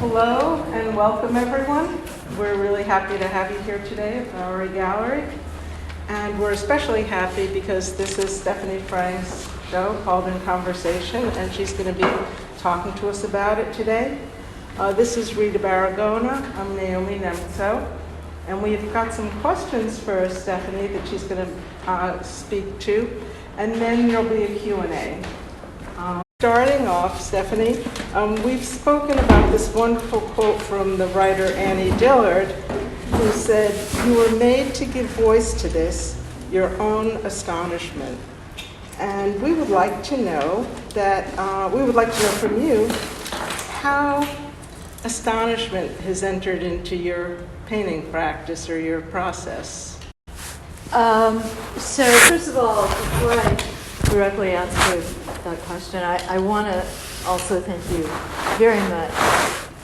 Hello and welcome everyone. We're really happy to have you here today at Bowery Gallery. And we're especially happy because this is Stephanie Frank's show called In Conversation, and she's going to be talking to us about it today. This is Rita Baragona. I'm Naomi Nemtzow. And we've got some questions for Stephanie that she's going to speak to. And then there'll be a Q&A. Starting off, Stephanie, we've spoken about this wonderful quote from the writer Annie Dillard, who said, "You were made to give voice to this, your own astonishment." And we would like to know from you how astonishment has entered into your painting practice or your process. So first of all, before I directly answer that question, I want to also thank you very much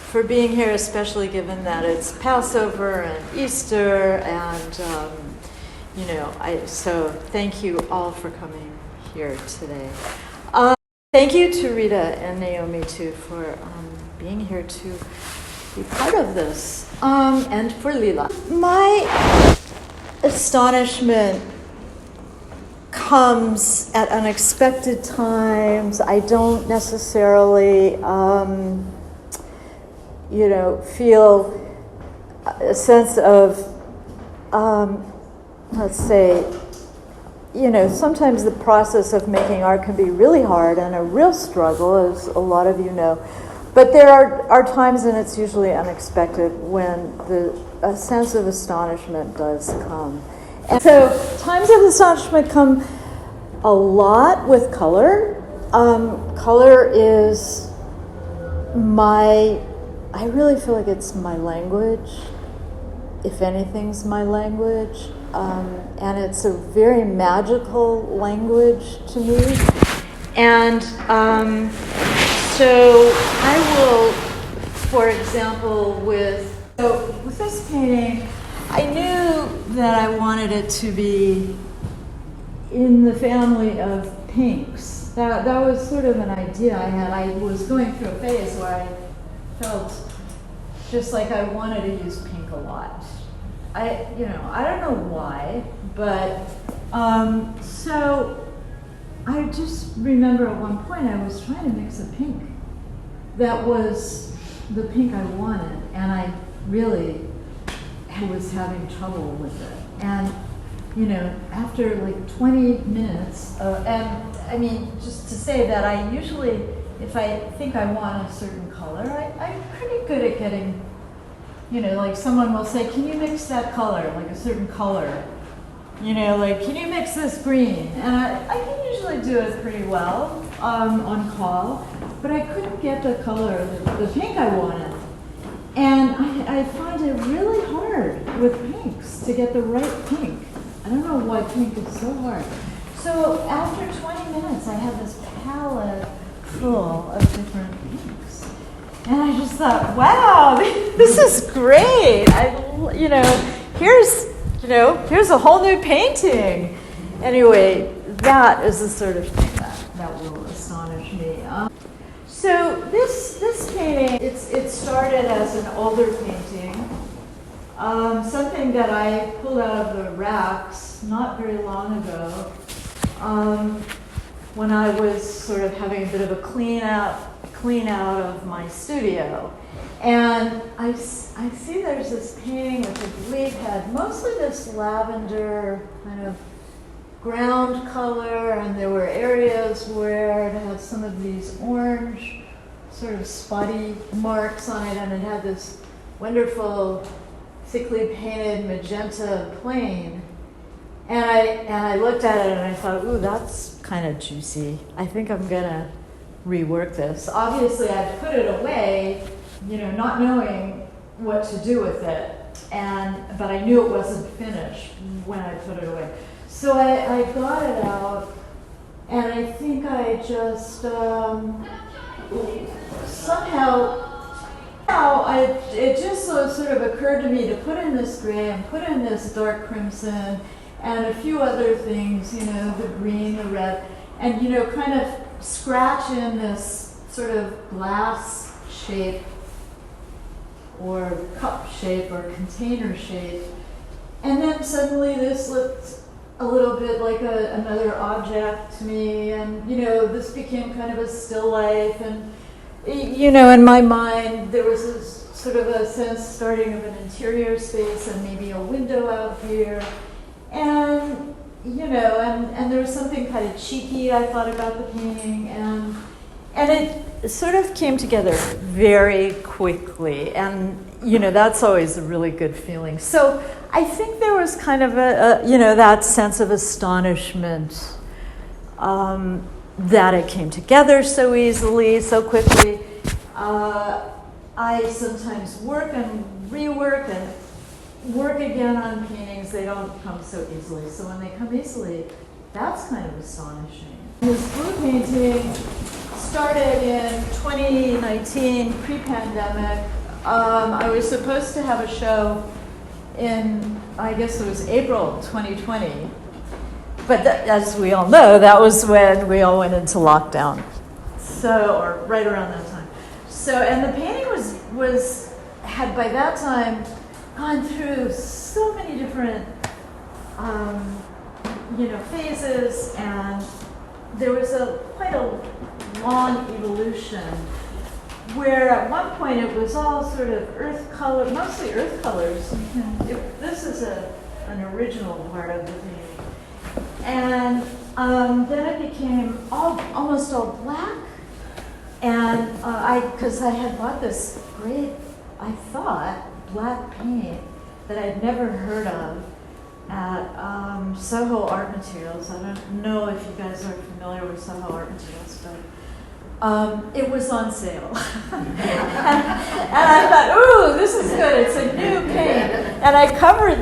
for being here, especially given that it's Passover and Easter, and so thank you all for coming here today. Thank you to Rita and Naomi too for being here to be part of this, and for Lila. My astonishment comes at unexpected times. I don't necessarily, feel a sense of, sometimes the process of making art can be really hard and a real struggle, as a lot of you know. But there are times, and it's usually unexpected, when a sense of astonishment does come. And so times of astonishment come a lot with color. Color is I really feel like it's my language, if anything's my language. And it's a very magical language to me. And so I will, for example, with this painting, I knew that I wanted it to be in the family of pinks. That was sort of an idea I had. I was going through a phase where I felt just like I wanted to use pink a lot. I don't know why, but so I just remember at one point I was trying to mix a pink that was the pink I wanted, and I really was having trouble with it. And after like 20 minutes, and I mean, just to say that I usually, if I think I want a certain color, I'm pretty good at getting, like someone will say, "Can you mix that color, like a certain color? Can you mix this green?" And I can usually do it pretty well on call, but I couldn't get the color, the pink I wanted. And I find it really hard with pinks to get the right pink. I don't know why pink is so hard. So after 20 minutes, I had this palette full of different pinks. And I just thought, wow, this is great. Here's a whole new painting. Anyway, that is the sort of thing that will astonish me. So this painting, it started as an older painting, something that I pulled out of the racks not very long ago, when I was sort of having a bit of a clean out of my studio. And I see there's this painting which I believe had mostly this lavender kind of ground color, and there were areas where it had some of these orange sort of spotty marks on it, and it had this wonderful thickly painted magenta plane. And I looked at it and I thought, ooh, that's kind of juicy. I think I'm gonna rework this. Obviously I put it away, not knowing what to do with it, but I knew it wasn't finished when I put it away. So I got it out, and I think I just it just sort of occurred to me to put in this gray and put in this dark crimson and a few other things, the green, the red, and kind of scratch in this sort of glass shape or cup shape or container shape. And then suddenly this looked a little bit like another object to me, and this became kind of a still life, and in my mind there was this sort of a sense starting of an interior space and maybe a window out here, and and there was something kind of cheeky I thought about the painting, and it sort of came together very quickly, and that's always a really good feeling. So I think there was kind of that sense of astonishment that it came together so easily, so quickly. I sometimes work and rework and work again on paintings. They don't come so easily. So when they come easily, that's kind of astonishing. This blue painting started in 2019, pre-pandemic. I was supposed to have a show in, I guess it was April 2020. But as we all know, that was when we all went into lockdown. Or right around that time. So, and the painting had by that time gone through so many different, phases, and there was quite a long evolution where at one point it was all sort of earth color, mostly earth colors. This is an original part of the painting. And then it became almost all black. And because I had bought this great, I thought, black paint that I'd never heard of at Soho Art Materials. I don't know if you guys are familiar with Soho Art Materials, but it was on sale. and I thought, ooh, this is good. It's a new paint. And I covered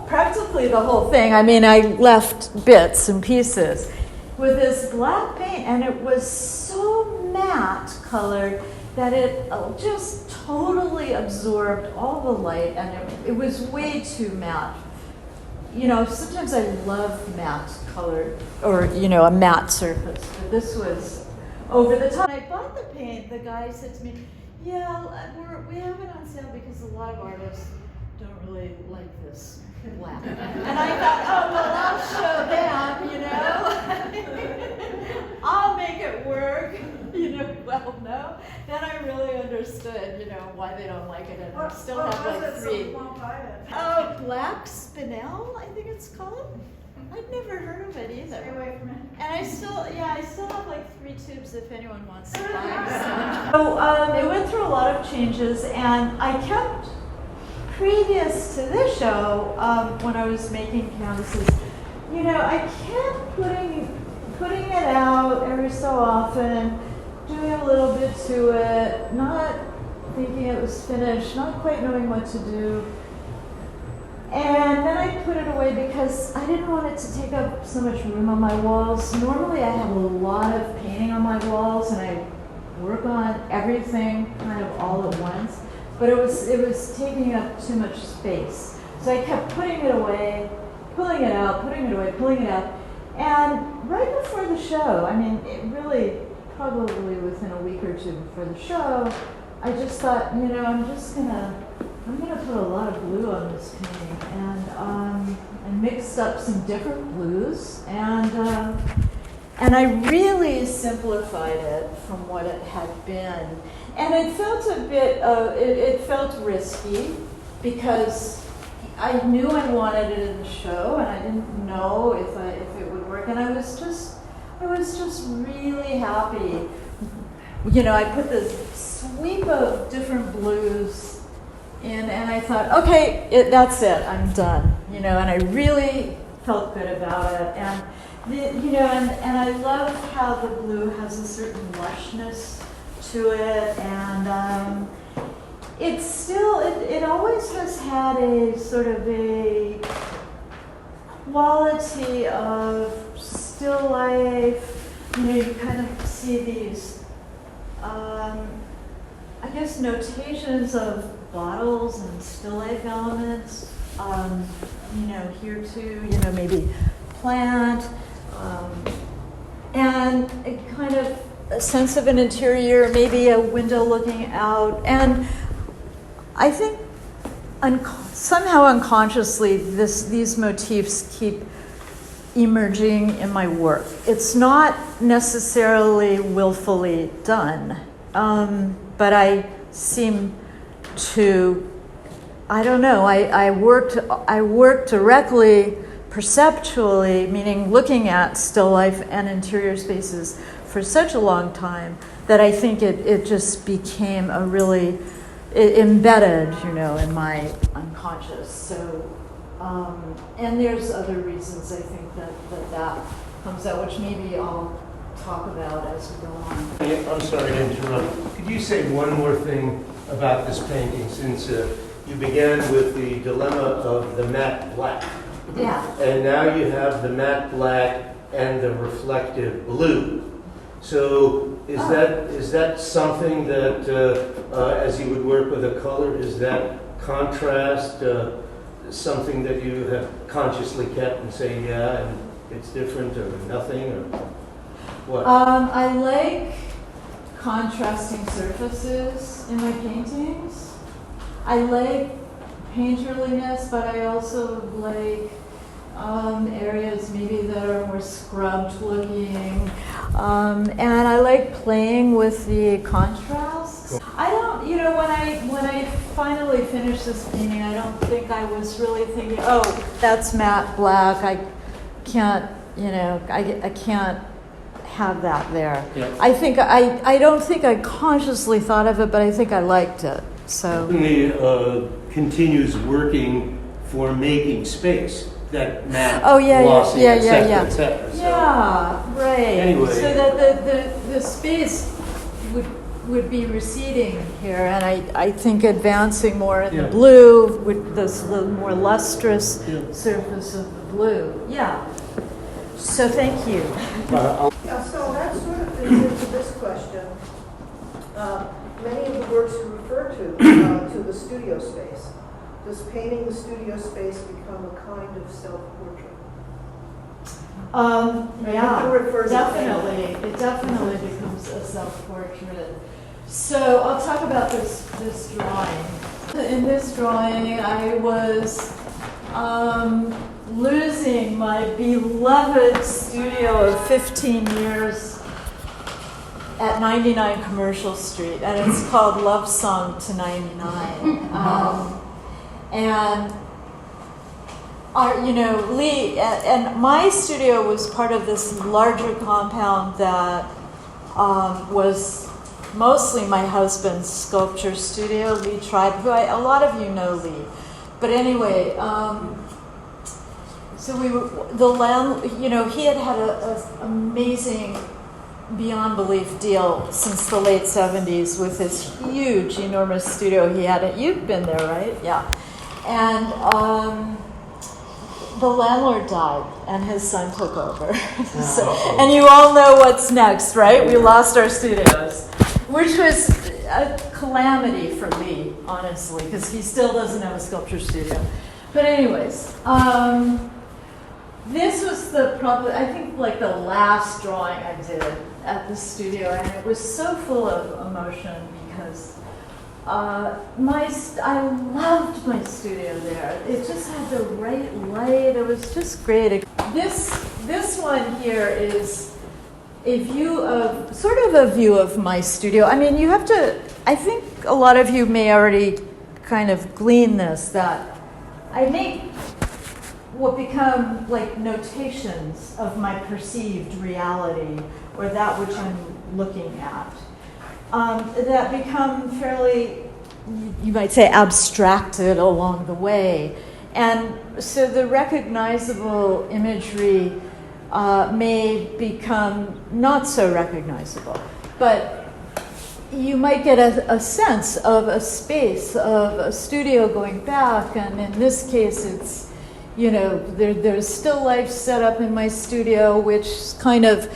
practically the whole thing. I mean, I left bits and pieces with this black paint, and it was so matte colored that it just totally absorbed all the light, and it was way too matte. Sometimes I love matte colored, or, a matte surface, but this was over the top. When I bought the paint, the guy said to me, yeah, we have it on sale because a lot of artists don't really like this black. And I thought, oh, well, I'll show them, I'll make it work. Well, no. Then I really understood, why they don't like it, and I still have like 3. Oh, black spinel, I think it's called. I'd never heard of it either. Stay away from it. And I still have like 3 tubes if anyone wants to buy. So it went through a lot of changes, and I kept, previous to this show, when I was making canvases, I kept putting it out every so often, doing a little bit to it, not thinking it was finished, not quite knowing what to do. And then I put it away because I didn't want it to take up so much room on my walls. Normally I have a lot of painting on my walls, and I work on everything kind of all at once. But it was taking up too much space. So I kept putting it away, pulling it out, putting it away, pulling it out. And right before the show, I mean, it really, probably within a week or 2 before the show, I just thought, I'm gonna put a lot of blue on this painting, and mixed up some different blues, and I really simplified it from what it had been, and it felt a bit it felt risky because I knew I wanted it in the show, and I didn't know if it would work, and I was just really happy. I put this sweep of different blues in, and I thought, okay, that's it, I'm done. And I really felt good about it, and and I love how the blue has a certain lushness to it, and it's still, it always has had a sort of a quality of still life. You kind of see these, I guess, notations of bottles and still life elements. Here too, maybe plant, and a kind of a sense of an interior, maybe a window looking out. And I think somehow unconsciously these motifs keep emerging in my work. It's not necessarily willfully done, but I seem to, I don't know, I work directly, perceptually, meaning looking at still life and interior spaces for such a long time that I think it just became a really, embedded, in my unconscious. So, and there's other reasons I think that comes out, which maybe I'll talk about as we go on. I'm sorry to interrupt. Could you say one more thing about this painting, since you began with the dilemma of the matte black. Yeah. And now you have the matte black and the reflective blue. So is that something that, as you would work with a color, is that contrast something that you have consciously kept and say, yeah, and it's different or nothing, or what? I like contrasting surfaces in my paintings. I like painterliness, but I also like areas maybe that are more scrubbed looking. And I like playing with the contrast. Cool. I don't, when I finally finished this painting, I don't think I was really thinking, oh, that's matte black. I can't, I can't have that there. Yeah. I don't think I consciously thought of it, but I think I liked it. So Continues working for making space, that matte, yeah, glossy, yeah, et yeah, cetera, yeah. et cetera. So, Yeah, right. Anyway. So that the space would be receding here, and I think advancing more in the blue with the more lustrous surface of the blue. Yeah. So thank you. Yeah, so that sort of fits into this question. Many of the works you refer to the studio space. Does painting the studio space become a kind of self-portrait? Yeah, refers to definitely. It definitely becomes a self-portrait. So I'll talk about this drawing. In this drawing, I was losing my beloved studio of 15 years at 99 Commercial Street, and it's called Love Song to 99. And Lee and my studio was part of this larger compound that was mostly my husband's sculpture studio, Lee Tribe, who a lot of you know Lee. But anyway, so we were he had an amazing, beyond belief deal since the late 70s with this huge, enormous studio he had. You've been there, right? Yeah. And the landlord died, and his son took over. And you all know what's next, right? We lost our studios, which was a calamity for Lee, honestly, because he still doesn't have a sculpture studio. But anyways, this was probably the last drawing I did at the studio, and it was so full of emotion because I loved my studio there. It just had the right light. It was just great. This one here is a view of my studio. I mean, you have to, I think a lot of you may already kind of glean this, that I make what become like notations of my perceived reality, or that which I'm looking at, that become fairly, you might say, abstracted along the way. And so the recognizable imagery may become not so recognizable. But you might get a sense of a space, of a studio going back, and in this case it's, there's still life set up in my studio, which kind of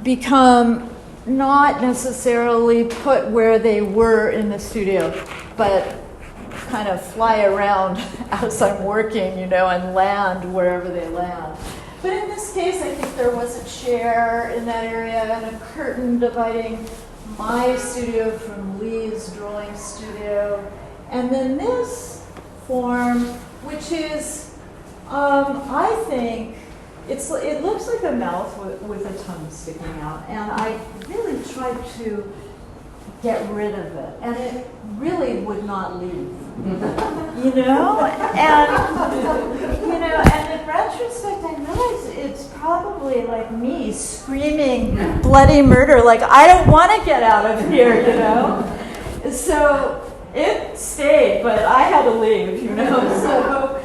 become not necessarily put where they were in the studio, but kind of fly around as I'm working, and land wherever they land. But in this case, I think there was a chair in that area and a curtain dividing my studio from Lee's drawing studio, and then this form, which is, I think, it looks like a mouth with a tongue sticking out, and I really tried to get rid of it, and it really would not leave, and in retrospect, I realized it's probably like me screaming bloody murder, like I don't want to get out of here, So it stayed, but I had to leave, So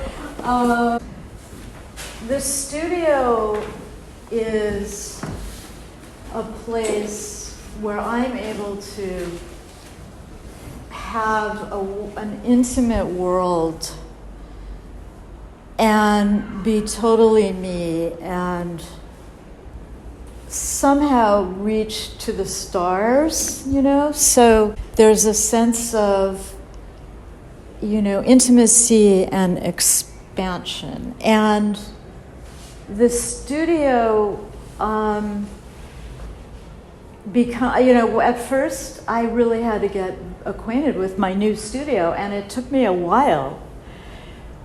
the studio is a place where I'm able to have an intimate world and be totally me and somehow reach to the stars, So there's a sense of, intimacy and expansion. And the studio, at first I really had to get acquainted with my new studio, and it took me a while,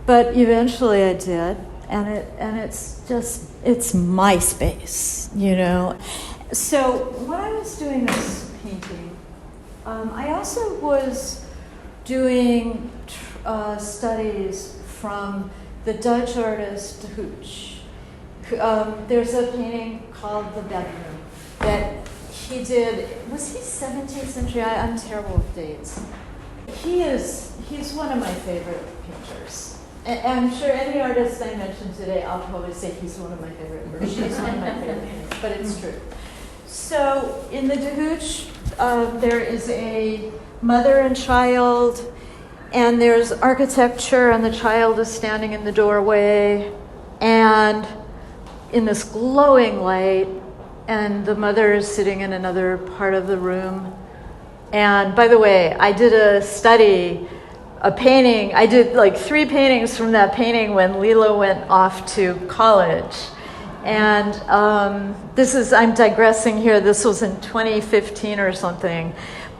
but eventually I did, and it's my space, So when I was doing this painting, I also was doing studies from the Dutch artist Hooch. There's a painting called The Bedroom that he did. Was he 17th century? I'm terrible with dates. He's one of my favorite painters. And I'm sure any artist I mention today, I'll probably say he's one of my favorite, or she's one of my favorite painters, but it's true. So in the De Hooch, there is a mother and child, and there's architecture, and the child is standing in the doorway, and in this glowing light, and the mother is sitting in another part of the room. And by the way, I did a painting. I did like 3 paintings from that painting when Lila went off to college. And I'm digressing here, this was in 2015 or something.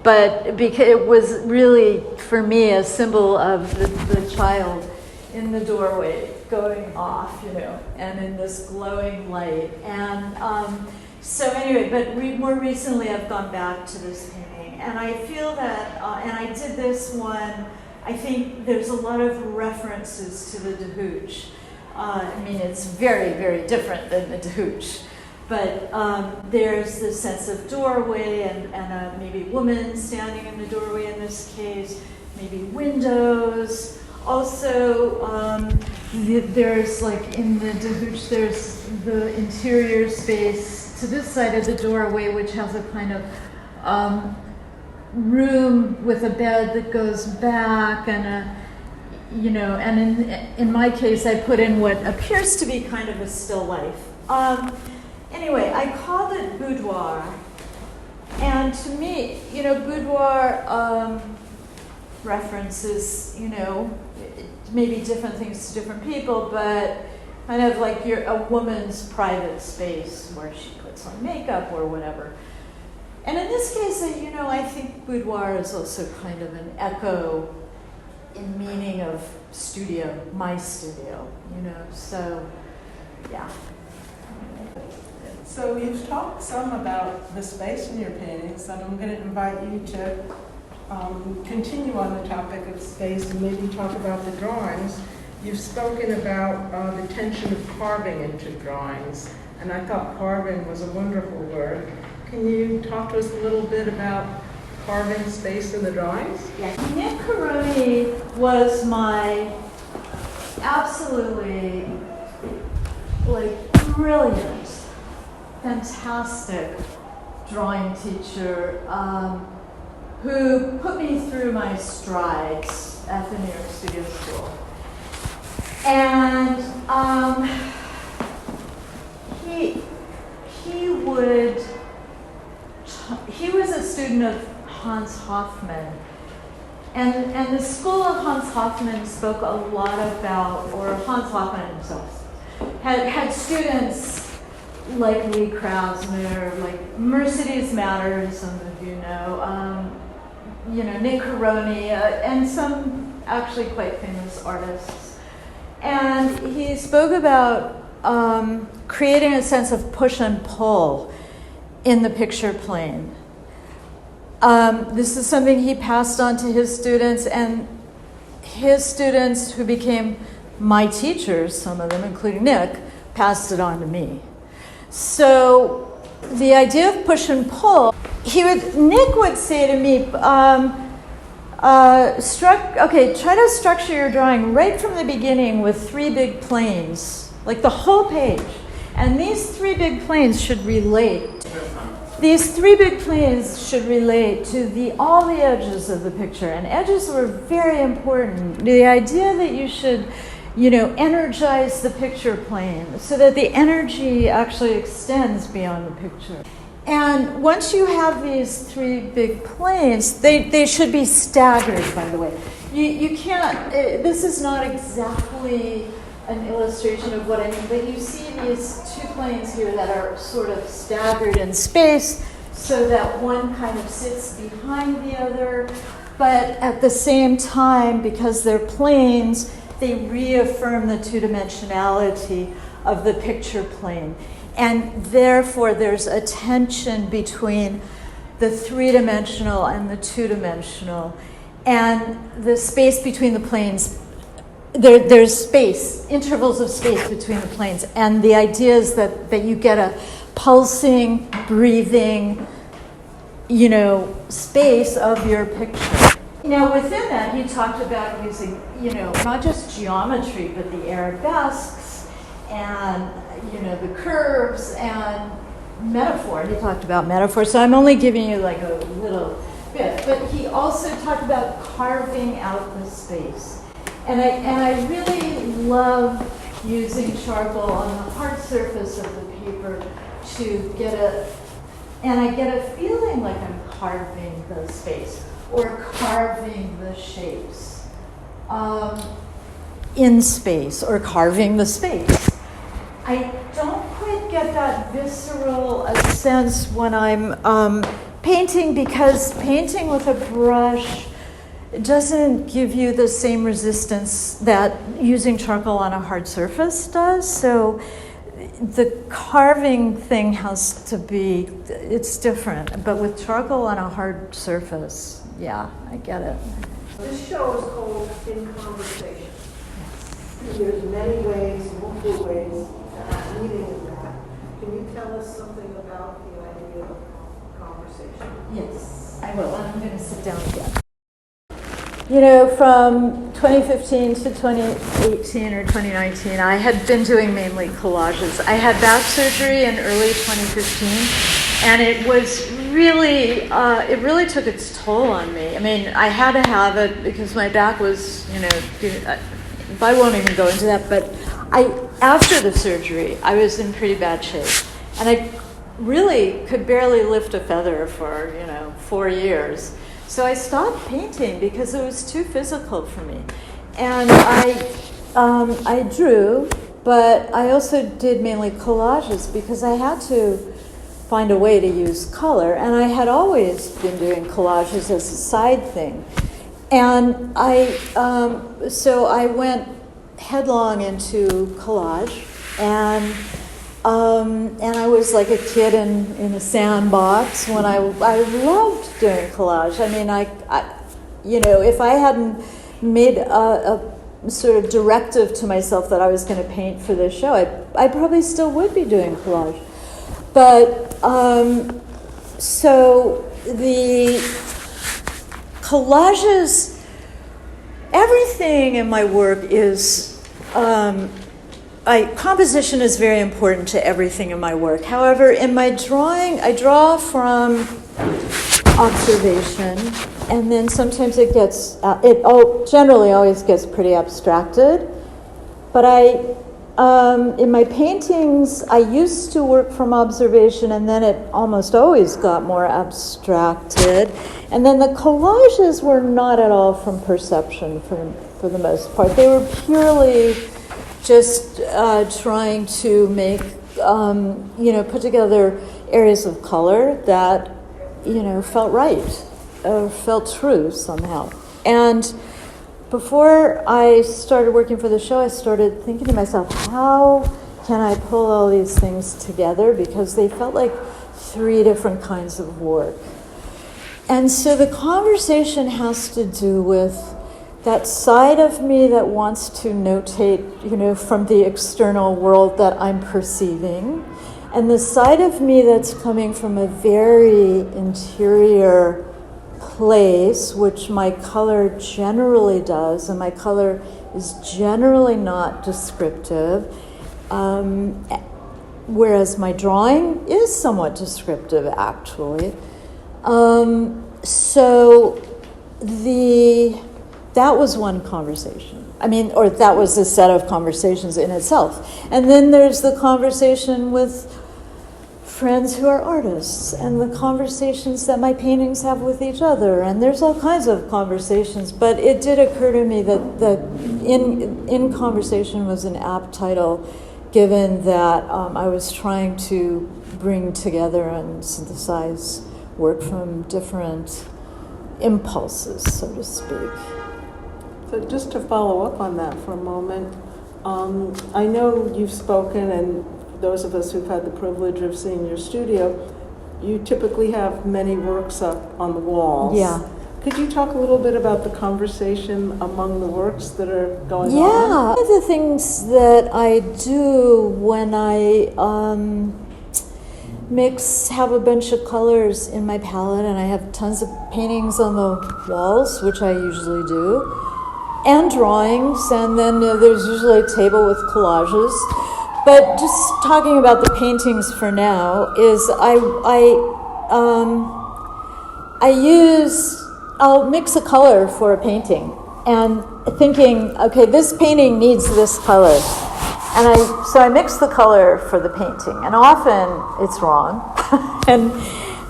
But because it was really, for me, a symbol of the child in the doorway going off, and in this glowing light. And so anyway, but more recently I've gone back to this painting, and I feel that, and I did this one, I think there's a lot of references to the De Hooch. It's very, very different than the De Hooch. But there's this sense of doorway and maybe woman standing in the doorway in this case, maybe windows. Also, there's like in the De Hooch, there's the interior space to this side of the doorway, which has a kind of room with a bed that goes back and and in my case, I put in what appears to be kind of a still life. Anyway, I called it boudoir, and to me, boudoir references, maybe different things to different people, but kind of like a woman's private space where she puts on makeup or whatever. And in this case, I think boudoir is also kind of an echo in meaning of studio, my studio, so yeah. So you've talked some about the space in your paintings, and I'm going to invite you to continue on the topic of space and maybe talk about the drawings. You've spoken about the tension of carving into drawings, and I thought carving was a wonderful word. Can you talk to us a little bit about carving space in the drawings? Yes. Nick Caroni was my absolutely brilliant, fantastic drawing teacher who put me through my strides at the New York Studio School. And he was a student of Hans Hofmann. And the school of Hans Hofmann spoke a lot about, or Hans Hofmann himself, had students like Lee Krasner, like Mercedes Matters, some of you know, Nick Caroni, and some actually quite famous artists. And he spoke about creating a sense of push and pull in the picture plane. This is something he passed on to his students, and his students who became my teachers, some of them, including Nick, passed it on to me. So the idea of push and pull, Nick would say to me, try to structure your drawing right from the beginning with 3 big planes, like the whole page. And these 3 big planes should relate. These 3 big planes should relate to all the edges of the picture. And edges were very important. The idea that you should, energize the picture plane so that the energy actually extends beyond the picture. And once you have these 3 big planes, they should be staggered, by the way. You can't, this is not exactly an illustration of what I mean, but you see these 2 planes here that are sort of staggered in space so that one kind of sits behind the other, but at the same time, because they're planes, they reaffirm the 2-dimensionality of the picture plane. And therefore, there's a tension between the 3-dimensional and the 2-dimensional. And the space between the planes, there's space, intervals of space between the planes. And the idea is that you get a pulsing, breathing, space of your picture. Now, within that, he talked about using, not just geometry, but the arabesques and, the curves and metaphor. He talked about metaphor, so I'm only giving you like a little bit. But he also talked about carving out the space. And I really love using charcoal on the hard surface of the paper to I get a feeling like I'm carving the space or carving the shapes in space or carving the space. I don't quite get that visceral a sense when I'm painting, because painting with a brush doesn't give you the same resistance that using charcoal on a hard surface does. So the carving thing has to be, it's different. But with charcoal on a hard surface, yeah, I get it. This show is called In Conversation. There's many ways, multiple ways, reading in that. Can you tell us something about the idea of conversation? Yes, I will. I'm going to sit down again. From 2015 to 2018 or 2019, I had been doing mainly collages. I had back surgery in early 2015, and it was really, it really took its toll on me. I mean, I had to have it because my back was, I won't even go into that, but after the surgery, I was in pretty bad shape. And I really could barely lift a feather for, 4 years. So I stopped painting because it was too physical for me. And I drew, but I also did mainly collages because I had to find a way to use color. And I had always been doing collages as a side thing. And so I went headlong into collage, and I was like a kid in a sandbox when I loved doing collage. I mean, if I hadn't made a sort of directive to myself that I was going to paint for this show, I probably still would be doing collage. But so the collages, everything in my work is, composition is very important to everything in my work. However, in my drawing, I draw from observation, and then sometimes it generally always gets pretty abstracted. But in my paintings, I used to work from observation, and then it almost always got more abstracted. And then the collages were not at all from perception for the most part. They were purely just trying to make put together areas of color that, felt right, or felt true somehow. And before I started working for the show, I started thinking to myself, how can I pull all these things together? Because they felt like three different kinds of work. And so the conversation has to do with that side of me that wants to notate, from the external world that I'm perceiving, and the side of me that's coming from a very interior place, which my color generally does, and my color is generally not descriptive, whereas my drawing is somewhat descriptive, actually. So that was one conversation. Or that was a set of conversations in itself. And then there's the conversation with friends who are artists, and the conversations that my paintings have with each other. And there's all kinds of conversations, but it did occur to me that in conversation was an apt title, given that I was trying to bring together and synthesize work from different impulses, so to speak. So just to follow up on that for a moment, I know you've spoken, and those of us who've had the privilege of seeing your studio, you typically have many works up on the walls. Yeah. Could you talk a little bit about the conversation among the works that are going on? Yeah. One of the things that I do when I have a bunch of colors in my palette, and I have tons of paintings on the walls, which I usually do, and drawings, and then there's usually a table with collages. But just talking about the paintings for now is I'll mix a color for a painting, and thinking, okay, this painting needs this color. And so I mix the color for the painting, and often it's wrong.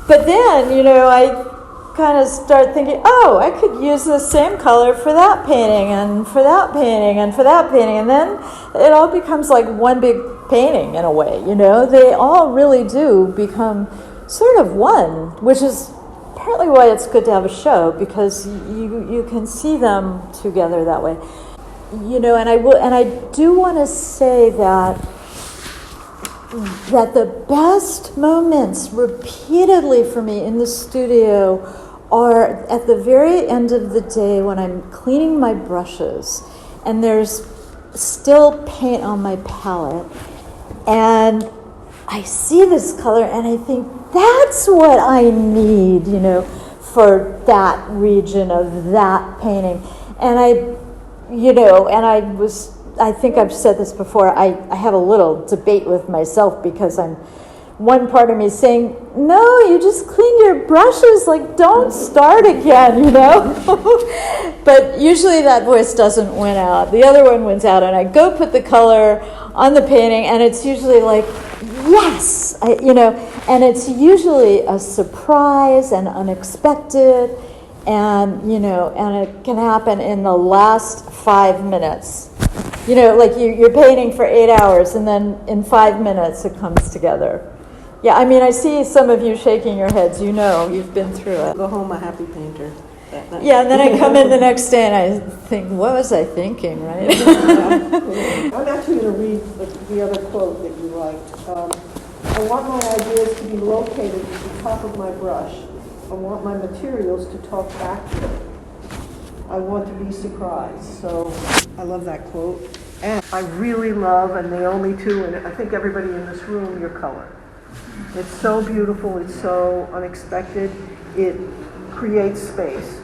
But then, I kind of start thinking, oh, I could use the same color for that painting, and for that painting, and for that painting. And then it all becomes like one big painting in a way, They all really do become sort of one, which is partly why it's good to have a show, because you can see them together that way. And I do want to say that the best moments repeatedly for me in the studio are at the very end of the day when I'm cleaning my brushes and there's still paint on my palette, and I see this color and I think that's what I need, for that region of that painting. And I think I've said this before, I have a little debate with myself, because one part of me is saying, no, you just cleaned your brushes, don't start again, But usually that voice doesn't win out. The other one wins out, and I go put the color on the painting, and it's usually like, yes, and it's usually a surprise and unexpected, and it can happen in the last 5 minutes. You're painting for 8 hours, and then in 5 minutes it comes together. Yeah, I see some of you shaking your heads. You've been through it. Go home a happy painter. Yeah, and then I come in the next day and I think, what was I thinking, right? I'm actually going to read the other quote that you liked. I want my ideas to be located at the top of my brush. I want my materials to talk back to me. I want to be surprised. So I love that quote. And I really love, and Naomi too, and I think everybody in this room, your color. It's so beautiful, it's so unexpected, it creates space.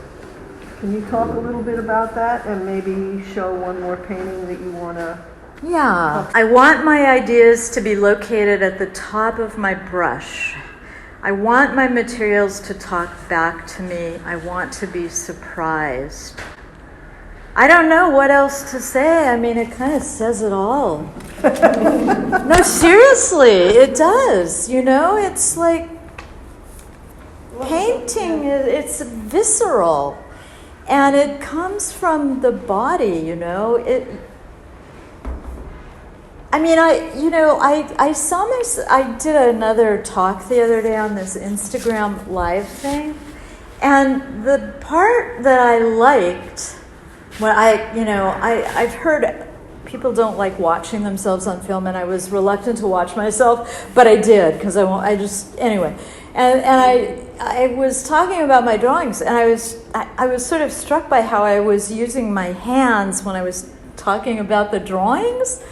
Can you talk a little bit about that and maybe show one more painting that you want to... Yeah, I want my ideas to be located at the top of my brush. I want my materials to talk back to me. I want to be surprised. I don't know what else to say. it kind of says it all. No, seriously, it does. It's like painting, it's visceral. And it comes from the body, I mean, I saw I did another talk the other day on this Instagram live thing, and the part that I liked, I've heard people don't like watching themselves on film, and I was reluctant to watch myself, but I did because anyway. And I was talking about my drawings, and I was sort of struck by how I was using my hands when I was talking about the drawings,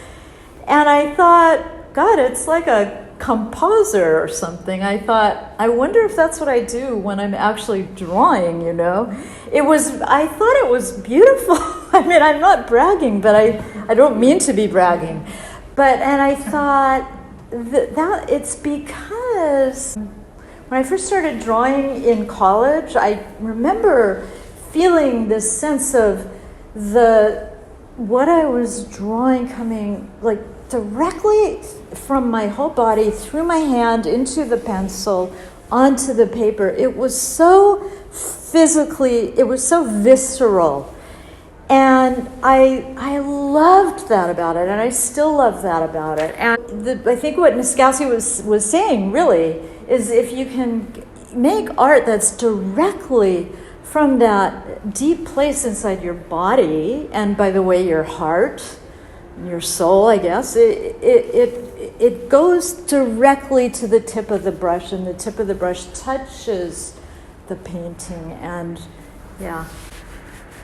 and I thought, God, it's like a composer or something. I thought, I wonder if that's what I do when I'm actually drawing, you know? I thought it was beautiful. I mean, I'm not bragging, but I don't mean to be bragging. And I thought that it's because when I first started drawing in college, I remember feeling this sense of what I was drawing coming like directly from my whole body, through my hand, into the pencil, onto the paper. It was so it was so visceral. And I loved that about it, and I still love that about it. And I think what Niskowski was saying, really, is if you can make art that's directly from that deep place inside your body, and by the way, your heart, your soul, I guess, it goes directly to the tip of the brush, and the tip of the brush touches the painting, and yeah.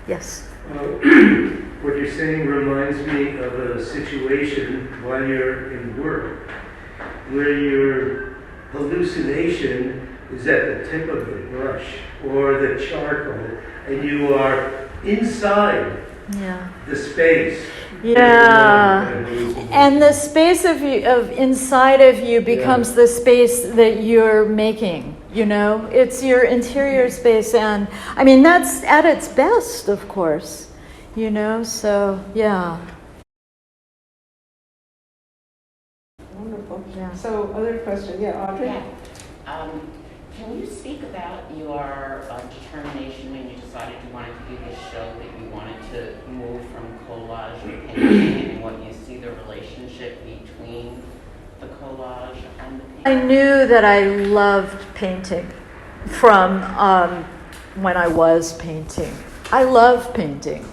Yes? What you're saying reminds me of a situation while you're in work, where your hallucination is at the tip of the brush or the charcoal, and you are inside the space. Yeah, and the space of inside of you becomes the space that you're making, you know? It's your interior space, and I mean, that's at its best, of course, you know? So, yeah. Wonderful. Yeah. So, other question. Yeah, Audrey? Yeah. Can you speak about your determination when you decided you wanted to do this show, that you wanted to move from collage to painting, and what you see the relationship between the collage and the painting? I knew that I loved painting from when I was painting. I love painting.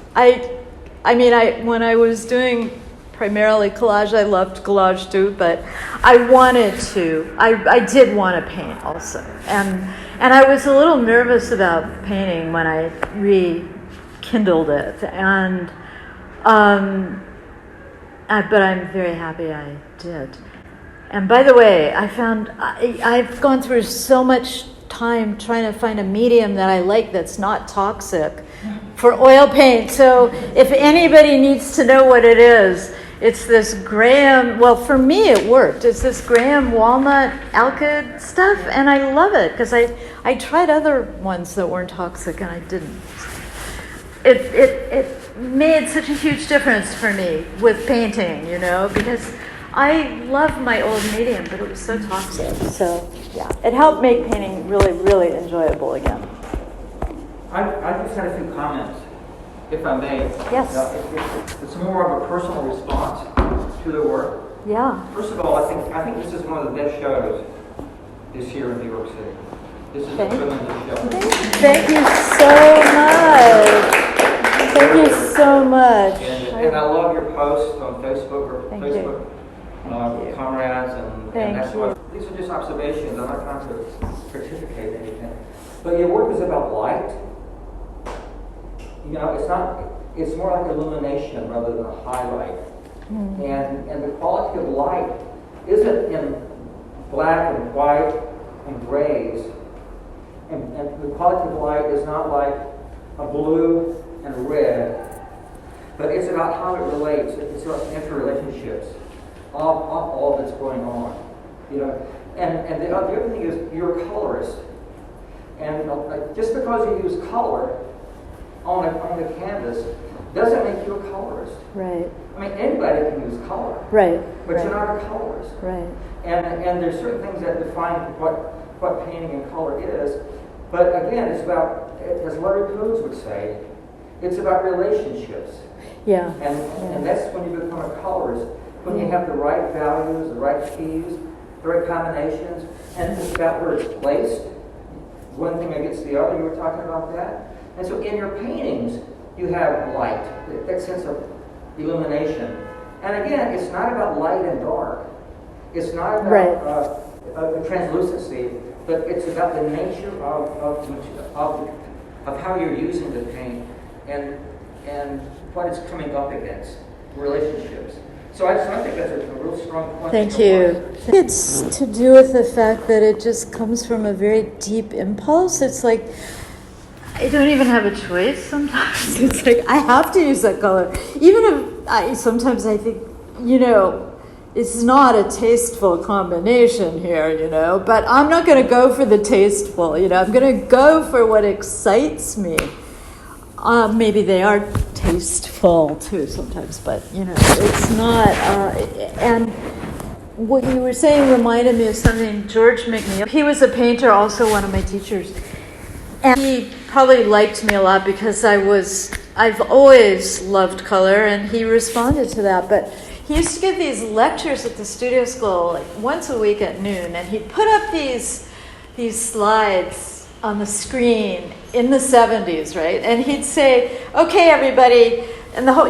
When I was doing primarily collage, I loved collage too, but I did want to paint also. And I was a little nervous about painting when I rekindled it. But I'm very happy I did. And by the way, I've gone through so much time trying to find a medium that I like that's not toxic for oil paint. So if anybody needs to know what it is, it's this Graham, well, for me it worked. It's this Graham walnut alkyd stuff, and I love it because I tried other ones that weren't toxic and I didn't. It made such a huge difference for me with painting, you know, because I love my old medium, but it was so toxic. So, yeah, it helped make painting really, really enjoyable again. I just had a few comments, if I may. Yes. It's more of a personal response to the work. Yeah. First of all, I think this is one of the best shows this year in New York City. This is a tremendous show. Thank you so much. Thank you so much. And I love your posts on Facebook Thank you. Comrades, and that's you. what. These are just observations. I'm not trying to certificate anything. But your work is about light. You know, it's more like illumination rather than a highlight. Mm-hmm. And the quality of light isn't in black and white and grays. And the quality of light is not like a blue and a red, but it's about how it relates. It's about interrelationships of all that's going on. You know, and the other thing is you're a colorist. And just because you use color on a canvas doesn't make you a colorist. Right. I mean, anybody can use color. Right. But right. you're not a colorist. Right. And there's certain things that define what painting and color is. But again, it's about, as Larry Coons would say, it's about relationships. Yeah. And that's when you become a colorist. when you have the right values, the right keys, the right combinations, and it's about where it's placed. One thing against the other, you were talking about that. And so in your paintings, you have light, that sense of illumination. And again, it's not about light and dark. It's not about translucency, but it's about the nature of how you're using the paint and what it's coming up against, relationships. So I think that's a real strong point. Thank you. It's to do with the fact that it just comes from a very deep impulse. It's like I don't even have a choice sometimes. It's like I have to use that color. Even if sometimes I think, it's not a tasteful combination here, but I'm not going to go for the tasteful, I'm going to go for what excites me. Maybe they are tasteful too sometimes, but it's not. And what you were saying reminded me of something George McNeil. He was a painter, also one of my teachers, and he probably liked me a lot because I've always loved color, and he responded to that. But he used to give these lectures at the studio school like once a week at noon, and he'd put up these slides on the screen in the 70s, right? And he'd say, okay, everybody, and the whole,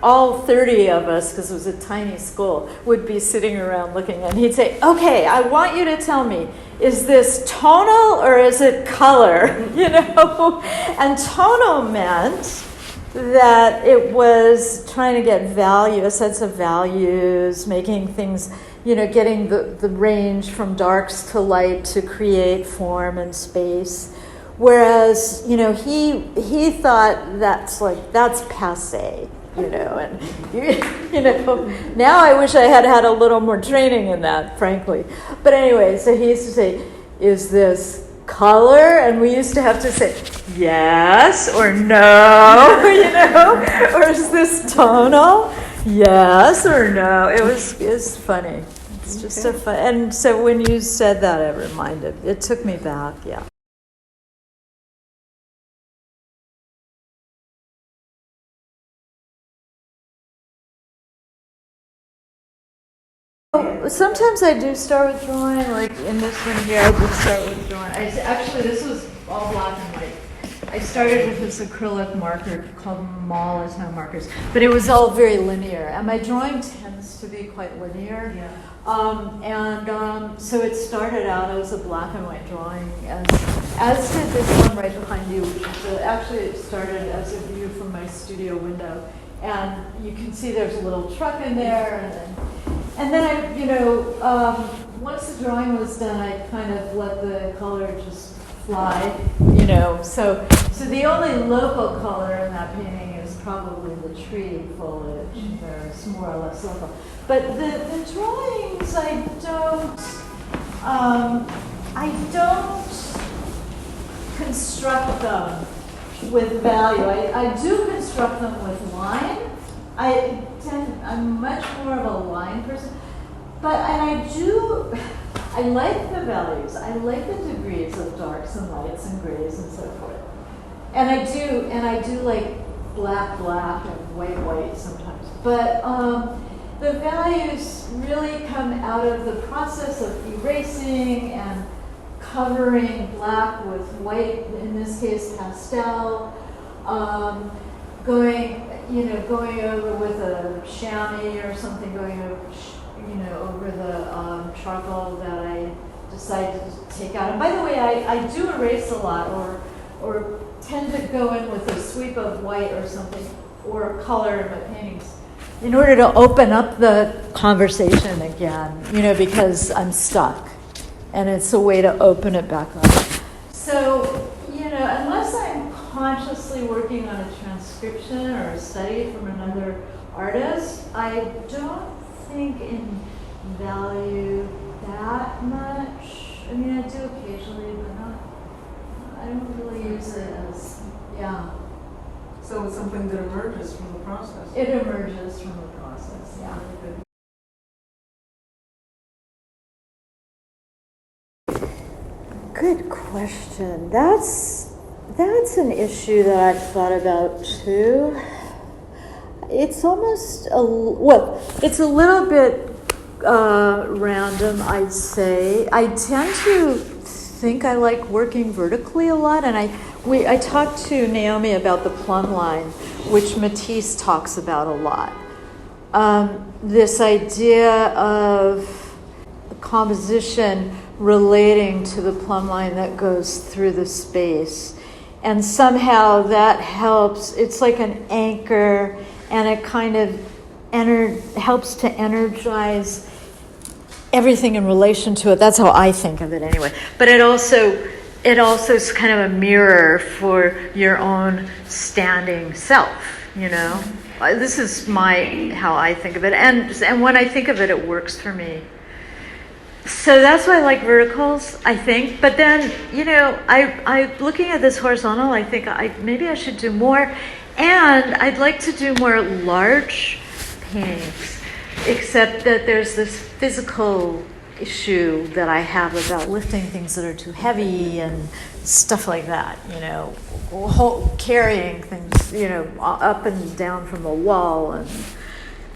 all 30 of us, because it was a tiny school, would be sitting around looking, and he'd say, okay, I want you to tell me, is this tonal or is it color? And tonal meant that it was trying to get value, a sense of values, making things, getting the range from darks to light to create form and space. Whereas, he thought that's passé, and now I wish I had a little more training in that, frankly. But anyway, so he used to say, is this color? And we used to have to say, yes or no, or is this tonal? Yes or no? It's funny. It's just a fun. And so when you said that, it took me back, yeah. Sometimes I do start with drawing, like in this one here, I did start with drawing. Actually, this was all black and white. I started with this acrylic marker called Molotov markers, but it was all very linear. And my drawing tends to be quite linear. Yeah. So it started out as a black and white drawing, as did this one right behind you, which is actually it started as a view from my studio window. And you can see there's a little truck in there, and then I, once the drawing was done, I kind of let the color just fly, So the only local color in that painting is probably the tree foliage. There's more or less local. But the drawings, I don't construct them with value. I do construct them with line. I'm much more of a line person, I like the values. I like the degrees of darks and lights and grays and so forth. And I do like black and white sometimes. But the values really come out of the process of erasing and covering black with white, in this case pastel, going over with a chamois or something, going over, over the charcoal that I decided to take out. And by the way, I do erase a lot, or tend to go in with a sweep of white or something, or color in my paintings, in order to open up the conversation again, because I'm stuck. And it's a way to open it back up. So, unless I'm consciously working on a transcription or a study from another artist, I don't think in value that much. I mean, I do occasionally, but I don't really use it as, So it's something that emerges from the process. It emerges from the process, yeah. Good question. That's an issue that I've thought about too. I it's almost well, it's a little bit random, I'd say. I tend to think I like working vertically a lot, and I talked to Naomi about the plumb line, which Matisse talks about a lot. This idea of composition relating to the plumb line that goes through the space. And somehow that helps. It's like an anchor, and it kind of helps to energize everything in relation to it. That's how I think of it anyway. But it also is kind of a mirror for your own standing self, you know. This is how I think of it. And when I think of it, it works for me. So that's why I like verticals, I think. But then, you know, I looking at this horizontal, I think maybe I should do more. And I'd like to do more large paintings, except that there's this physical issue that I have about lifting things that are too heavy and stuff like that, you know, carrying things, you know, up and down from a wall.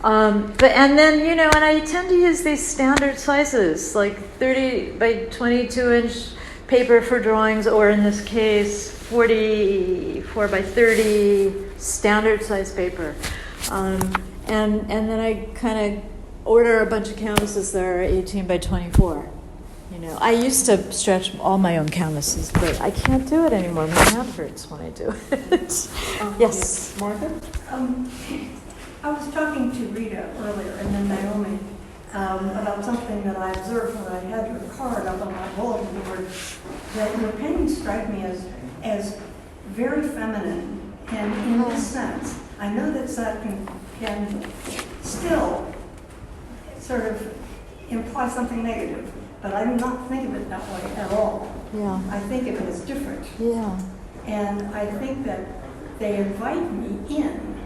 And then, you know, and I tend to use these standard sizes, like 30 by 22 inch paper for drawings, or in this case, 44 by 30 standard size paper. And then I kind of order a bunch of canvases that are 18 by 24. You know, I used to stretch all my own canvases, but I can't do it anymore. My hand hurts when I do it. Yes, Martha? I was talking to Rita earlier, and then Naomi, about something that I observed when I had your card up on my bulletin board, that your paintings strike me as very feminine, and in this sense, I know that can still sort of imply something negative, but I do not think of it that way at all. Yeah. I think of it as different. Yeah. And I think that they invite me in.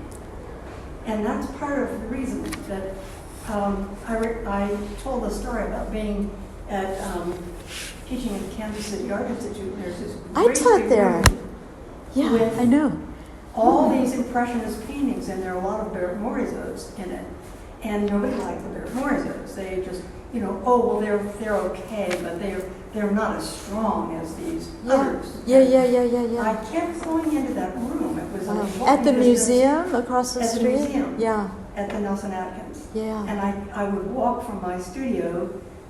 And that's part of the reason that I told the story about being at teaching at Kansas City Art Institute. There's this I great taught big there. room Yeah, with I know. all these impressionist paintings, and there are a lot of Barrett Morisot's in it. And nobody liked the Barrett Morisot's. They just, you know, oh well, they're okay, but they're not as strong as these others. Yeah. I kept going into that room. It was At the museum across the At the street? museum. Yeah. At the Nelson Atkins. Yeah. And I would walk from my studio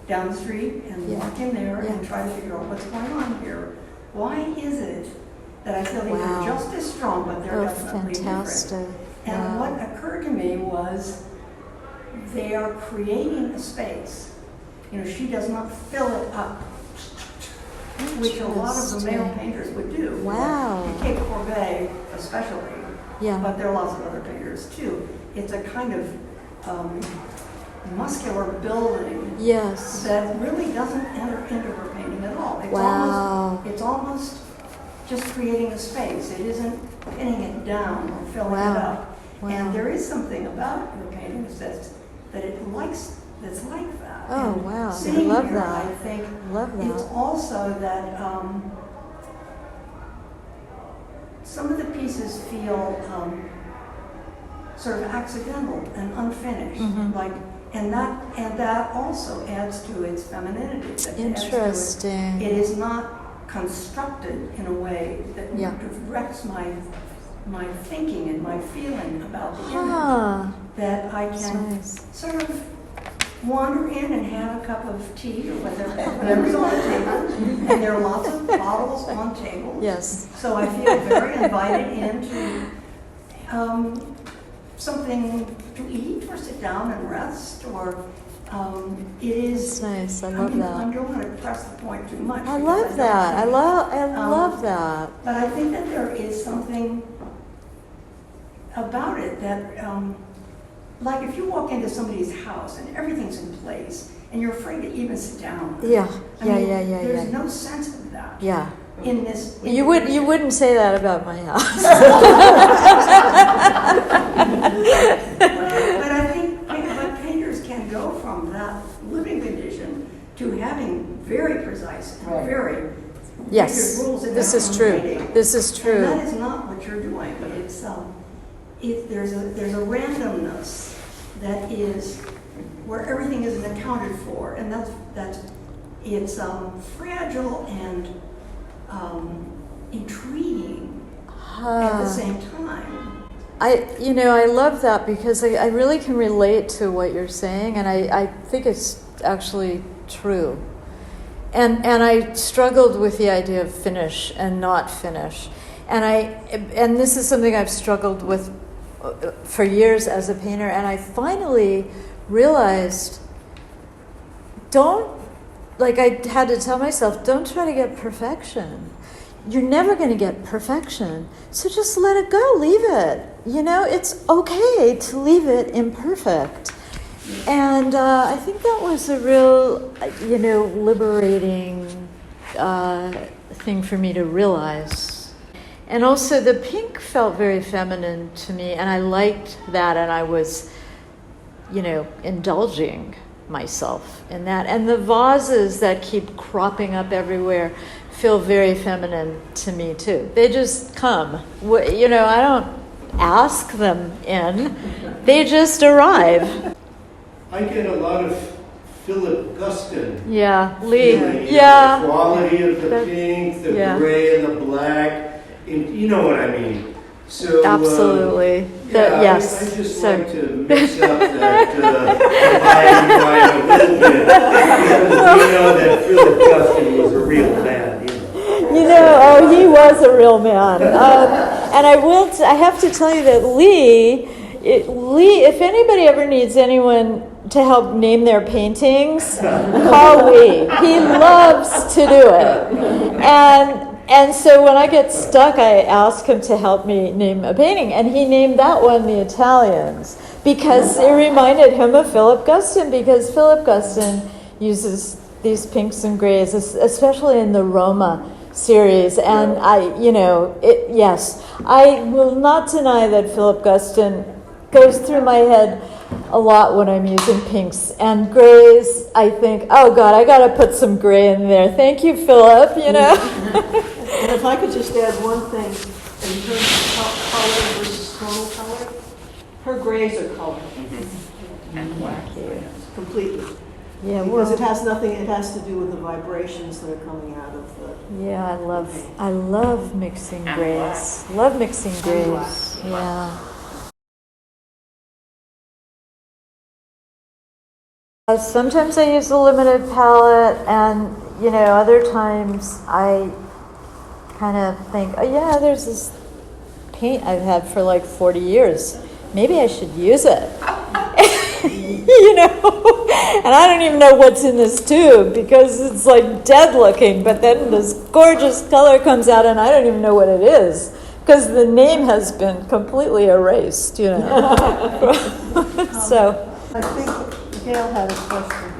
down the street and Yeah. walk in there and Yeah. try to figure out what's going on here. Why is it that I feel Wow. they're just as strong, but they're Oh, definitely fantastic. different? And Wow. what occurred to me was they are creating a space. You know, she does not fill it up, which a lot of the male Interesting. painters would do. Wow. You take Courbet especially, Yeah. but there are lots of other painters too. It's a kind of muscular building Yes. that really doesn't enter into her painting at all. Wow. It's almost just creating a space. It isn't pinning it down or filling Wow. it up. Wow. And there is something about her paintings that's like that. Oh, And wow. I sitting love here, that. I think Love it's that. also that some of the pieces feel sort of accidental and unfinished, Mhm. like, and that also adds to its femininity. That adds to it. Interesting. It is not constructed in a way that Yeah. directs my thinking and my feeling about the image. Huh. That I That's can nice. sort of wander in and have a cup of tea or whatever's on the table. And there are lots of bottles on tables. Yes. So I feel very invited into something to eat or sit down and rest, or it is. It's nice. I love I that. don't want to press the point too much. I because love don't that. I think- love that. But I think that there is something about it that, like if you walk into somebody's house and everything's in place and you're afraid to even sit down. Yeah. I mean, Yeah. There's no sense of that Yeah. in this. You wouldn't say that about my house. But I think painters can go from that living condition to having very precise and Right. very Yes. rigid rules in This their is own true. painting. This is And true. that is not what you're doing. there's a randomness that is where everything isn't accounted for, and it's fragile and intriguing at the same time. I love that because I really can relate to what you're saying, and I think it's actually true. And I struggled with the idea of finish and not finish. And this is something I've struggled with for years as a painter, and I finally realized, I had to tell myself, don't try to get perfection. You're never going to get perfection. So just let it go, leave it. It's okay to leave it imperfect. And I think that was a real, liberating thing for me to realize. And also the pink felt very feminine to me, and I liked that, and I was, indulging myself in that. And the vases that keep cropping up everywhere feel very feminine to me too. They just come. I don't ask them in. They just arrive. I get a lot of Philip Guston. Yeah, Lee. The quality of the pink, the gray and the black. You know what I mean. So absolutely. Yes. I just like to mix up that vibe a little bit because we know that Philip Guston was a real man. He was a real man. And I have to tell you that Lee, if anybody ever needs anyone to help name their paintings, call Lee. He loves to do it. And so when I get stuck, I ask him to help me name a painting. And he named that one The Italians because it reminded him of Philip Guston, because Philip Guston uses these pinks and grays, especially in the Roma series. And I will not deny that Philip Guston goes through my head a lot when I'm using pinks and grays. I think, oh God, I got to put some gray in there. Thank you, Philip. And if I could just add one thing in terms of color versus tonal color, her grays are color. And black. Completely. Yeah, because it has to do with the vibrations that are coming out of the... Yeah, I love mixing grays. Love mixing grays. Yeah. Sometimes I use a limited palette, and other times I kind of think, oh yeah, there's this paint I've had for like 40 years. Maybe I should use it. And I don't even know what's in this tube because it's like dead looking, but then this gorgeous color comes out and I don't even know what it is because the name has been completely erased, So I think Gail had a question.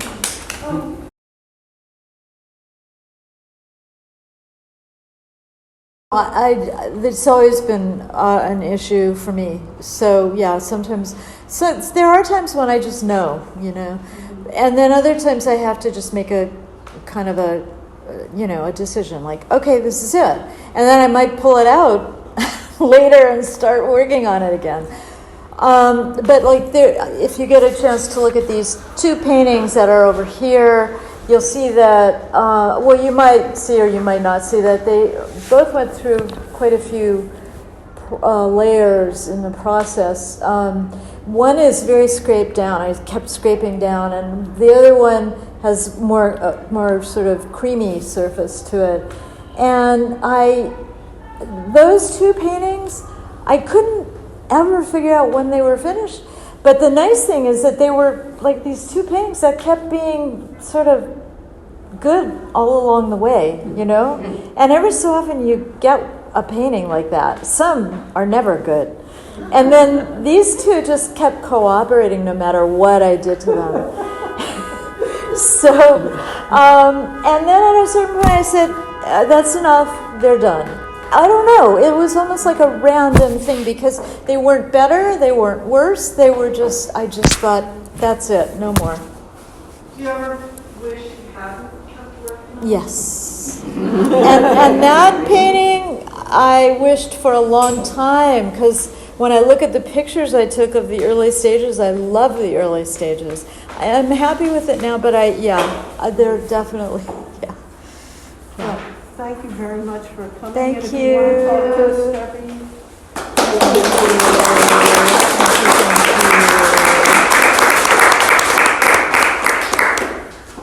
It's always been an issue for me. So yeah, sometimes. So there are times when I just know, and then other times I have to just make a kind of a decision. Like, okay, this is it, and then I might pull it out later and start working on it again. But if you get a chance to look at these two paintings that are over here, you'll see that, you might see or you might not see that they both went through quite a few layers in the process. One is very scraped down. I kept scraping down, and the other one has more sort of creamy surface to it. And those two paintings, I couldn't ever figure out when they were finished. But the nice thing is that they were like these two paintings that kept being sort of good all along the way, And every so often you get a painting like that. Some are never good. And then these two just kept cooperating no matter what I did to them. And then at a certain point I said, that's enough, they're done. I don't know, it was almost like a random thing because they weren't better, they weren't worse, I just thought, that's it, no more. Do you ever wish you hadn't kept working on it? Yes. and that painting I wished for a long time because when I look at the pictures I took of the early stages, I love the early stages. I'm happy with it now, but they're definitely, yeah. Well, thank you very much for coming. Thank And if you want to talk to us, you. Stephanie,